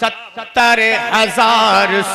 70,000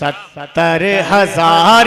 70,000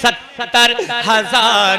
70,000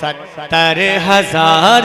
70,000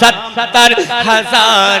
70,000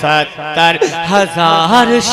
70,000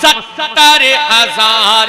70,000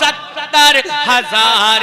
70,000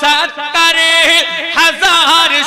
70,000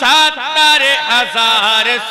70,000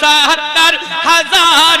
70,000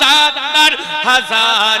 70,000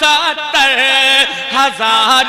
70,000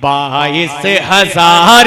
22,000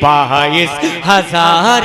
22,000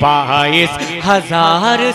22,000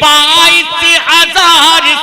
22,000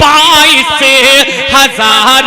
22,000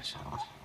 MashaAllah.